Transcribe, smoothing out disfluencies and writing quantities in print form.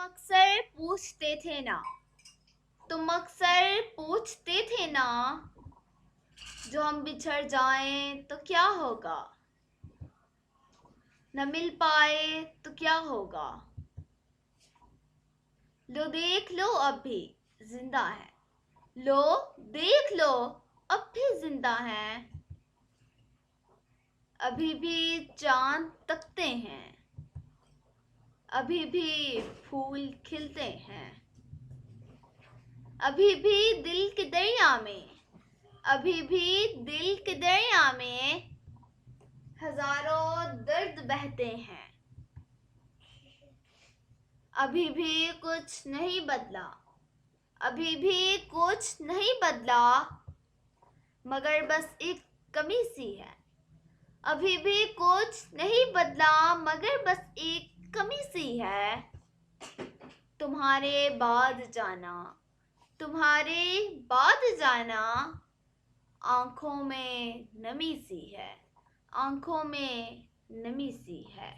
अक्सर पूछते थे ना, तुम अक्सर पूछते थे ना, जो हम बिछड़ जाएं तो क्या होगा, न मिल पाए तो क्या होगा। लो देख लो अब भी जिंदा है, लो देख लो अब भी जिंदा है। अभी भी चांद तकते हैं, अभी भी फूल खिलते हैं। अभी भी दिल के दरिया में, अभी भी दिल के दरिया में हजारों दर्द बहते हैं। अभी भी कुछ नहीं बदला, अभी भी कुछ नहीं बदला, मगर बस एक कमी सी है। अभी भी कुछ नहीं बदला, मगर बस एक कमी सी है। तुम्हारे बाद जाना, तुम्हारे बाद जाना, आंखों में नमी सी है, आंखों में नमी सी है।